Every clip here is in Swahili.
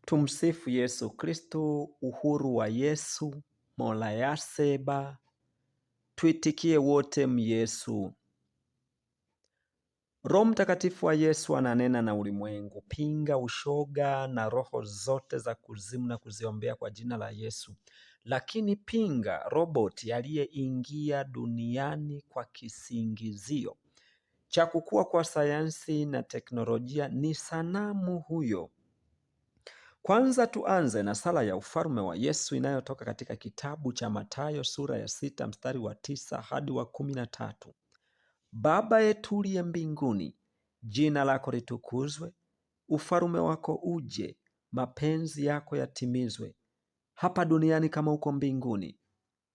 Tumsifu Yesu Kristo. Uhuru wa Yesu, mola yaseba, tuitikie wote myesu. Roho Mtakatifu wa Yesu ananena na ulimwengu. Pinga ushoga na roho zote za kuzimu na kuziombea kwa jina la Yesu. Lakini pinga roboti aliyeingia duniani kwa kisingizio cha kukua kwa sayansi na teknolojia. Ni sanamu huyo. Kwanza tuanze na sala ya ufalme wa Yesu inayotoka katika kitabu cha Mathayo sura ya 6 mstari wa 9 hadi wa 13. Baba yetu uliye mbinguni, jina lako litukuzwe, ufalme wako uje, mapenzi yako yatimizwe hapa duniani kama huko mbinguni.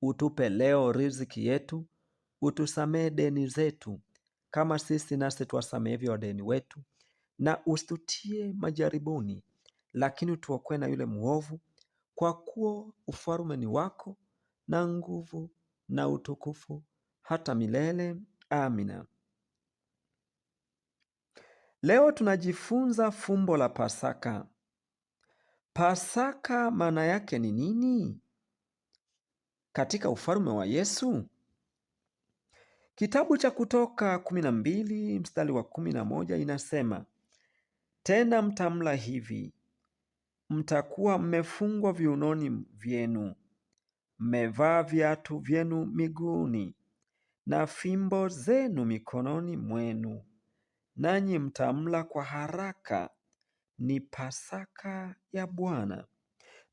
Utupe leo riziki yetu, utusamee deni zetu kama sisi nasi tuwasamehavyo wadeni wetu, na usitutie majaribuni, lakini utuokoe na yule mwovu, kwa kuwa ufalme ni wako na nguvu na utukufu hata milele. Amina. Leo tunajifunza fumbo la Pasaka. Pasaka maana yake ni nini katika ufalme wa Yesu? Kitabu cha Kutoka 12 mstari wa 11 inasema, tena mtamla hivi, mtakuwa mmefungwa viunoni vyenu, mmevaa viatu vyenu miguuni, na fimbo zenu mikononi mwenu, nanyi mtamla kwa haraka. Ni Pasaka ya Bwana.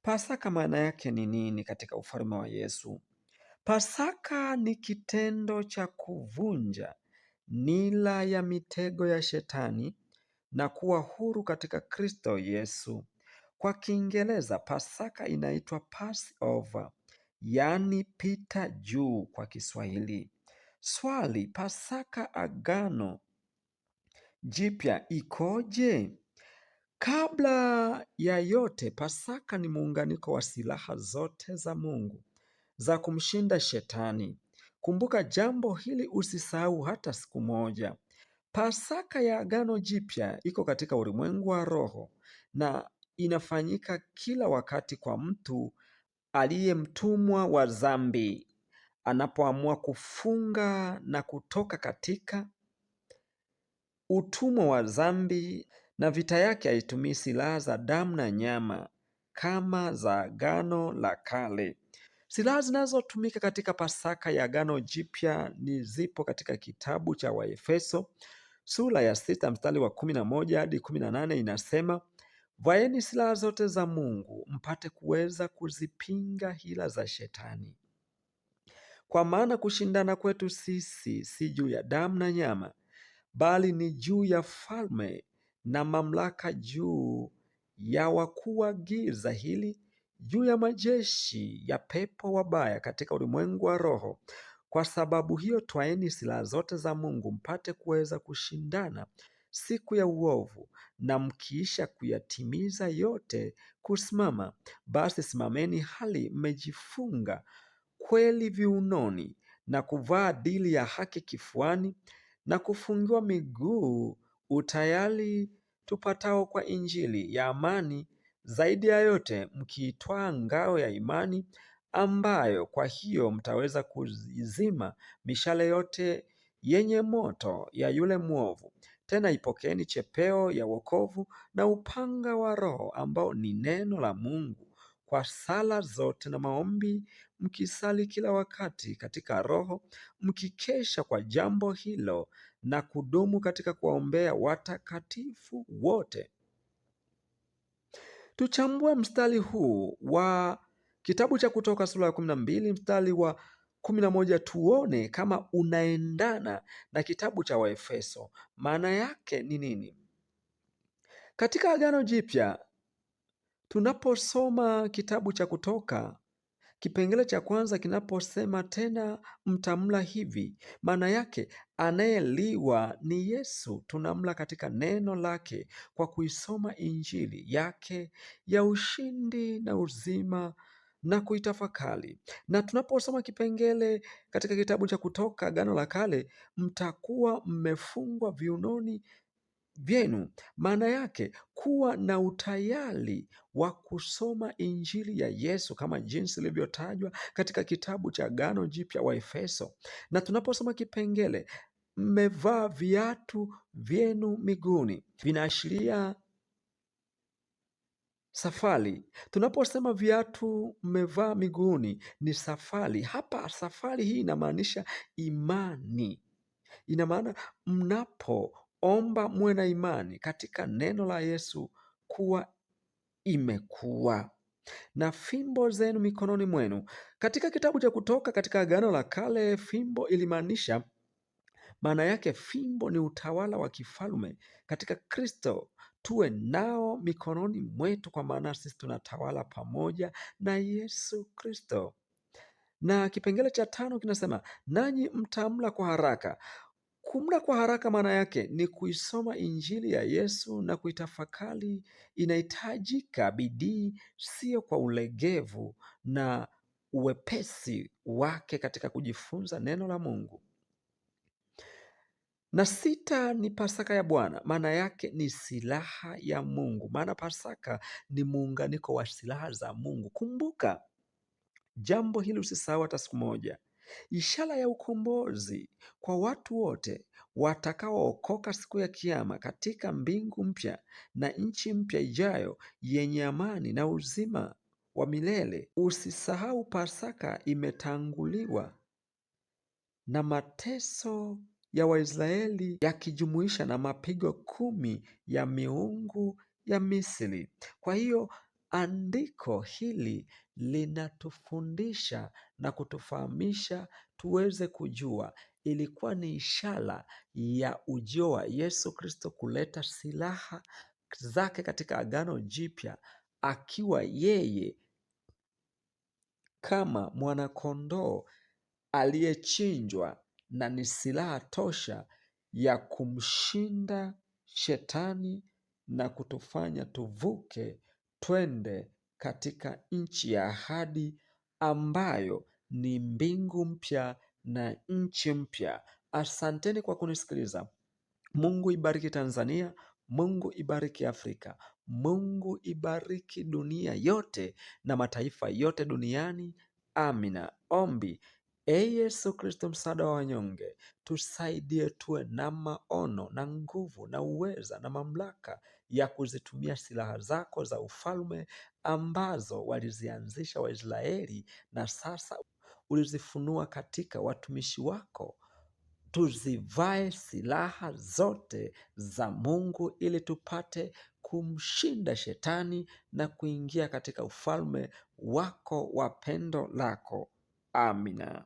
Pasaka maana yake ni nini katika ufalme wa Yesu? Pasaka ni kitendo cha kuvunja nila ya mitego ya Shetani na kuwa huru katika Kristo Yesu. Kwa Kiingereza Pasaka inaitwa Passover, yaani pita juu kwa Kiswahili. Swali, Pasaka Agano Jipya ikoje? Kabla ya yote, Pasaka ni muunganiko wa silaha zote za Mungu za kumshinda Shetani. Kumbuka jambo hili, usisahau hata siku moja. Pasaka ya Agano Jipya iko katika ulimwengu wa roho na inafanyika kila wakati kwa mtu aliye mtumwa wa dhambi anapoamua kufunga na kutoka katika utumwa wa dhambi, na vita yake haitumii silaha za damu na nyama kama za Agano la Kale. Silaha zinazotumika katika Pasaka ya Agano Jipya ni zipo katika kitabu cha Waefeso sura ya 6 mstari wa 11 hadi 18, inasema, vaeni silaha zote za Mungu mpate kuweza kuzipinga hila za Shetani, kwa maana kushindana kwetu sisi si juu ya damu na nyama, bali ni juu ya falme na mamlaka, juu ya wakuu wa giza hili, juu ya majeshi ya pepo wabaya katika ulimwengu wa roho. Kwa sababu hiyo, twaeni silaha zote za Mungu mpate kuweza kushindana siku ya uovu, na mkiisha kuyatimiza yote kusimama. Basi simameni hali mmejifunga kweli viunoni, na kuvaa dili ya haki kifuani, na kufungiwa miguu utayari tupatao kwa injili ya amani. Zaidi ya yote mkiitwaa ngao ya imani, ambayo kwa hiyo mtaweza kuzima mishale yote yenye moto ya yule mwovu. Tena ipokeeni chepeo ya wokovu na upanga wa Roho, ambao ni neno la Mungu, kwa sala zote na maombi mkisali kila wakati katika Roho, mkikesha kwa jambo hilo na kudumu katika kuwaombea watakatifu wote. Tuchambue mstari huu wa kitabu cha Kutoka sura ya 12 mstari wa 11, tuone kama unaendana na kitabu cha Waefeso. Maana yake ni nini? Katika Agano Jipya, tunaposoma kitabu cha Kutoka, kipengele cha kwanza kinaposema tena mtamla hivi, maana yake anayeliwa ni Yesu. Tunamla katika neno lake kwa kuisoma injili yake ya ushindi na uzima na kuitafakari. Na tunaposoma kipengele katika kitabu cha Kutoka Agano la Kale, mtakuwa mmefungwa viunoni vyenu. Maana yake kuwa na utayari wa kusoma injili ya Yesu kama jinsi ilivyotajwa katika kitabu cha Agano Jipya wa Efeso. Na tunaposoma kipengele mmevaa viatu vyenu miguuni, vinaashiria safari. Tunaposema viatu mmevaa miguuni ni safari. Hapa safari hii inamaanisha imani. Ina maana mnapoomba muwe na imani katika neno la Yesu kuwa imekuwa na fimbo zenu mikononi mwenu. Katika kitabu cha Kutoka katika Agano la Kale, fimbo ilimaanisha, maana yake fimbo ni utawala wa kifalme katika Kristo. Tuwe nao mikononi mwetu, kwa maana sisi tunatawala pamoja na Yesu Kristo. Na kipengele cha 5 kinasema, nanyi mtamla kwa haraka. Kumla kwa haraka maana yake ni kuisoma injili ya Yesu na kuitafakari. Inahitajika bidii, sio kwa ulegevu na uwepesi wake katika kujifunza neno la Mungu. Na 6 ni Pasaka ya Bwana, maana yake ni silaha ya Mungu, maana Pasaka ni muunganiko wa silaha za Mungu. Kumbuka jambo hili, usisahau hata siku moja. Ishara ya ukombozi kwa watu wote watakaookoka siku ya Kiyama, katika mbingu mpya na nchi mpya ijayo yenye amani na uzima wa milele. Usisahau Pasaka imetanguliwa na mateso ya Waisraeli, yakijumuisha na mapigo 10 ya miungu ya Misri. Kwa hiyo andiko hili linatufundisha na kutufahamisha tuweze kujua ilikuwa ni ishara ya ujio wa Yesu Kristo kuleta silaha zake katika Agano Jipya, akiwa yeye kama mwanakondoo aliyechinjwa, na ni silaha tosha ya kumshinda shetani na kutufanya tuvuke twende katika nchi ya ahadi, ambayo ni mbingu mpya na nchi mpya. Asanteni kwa kunisikiliza. Mungu ibariki Tanzania. Mungu ibariki Afrika. Mungu ibariki dunia yote na mataifa yote duniani. Amina. Ombi: Ee Yesu Kristo, msaada wa wanyonge, tusaidie tuwe na maono na nguvu na uweza na mamlaka ya kuzitumia silaha zako za ufalme ambazo walizianzisha Waisraeli na sasa ulizifunua katika watumishi wako. Tuzivae silaha zote za Mungu ili tupate kumshinda shetani na kuingia katika ufalme wako wa pendo lako. Amina.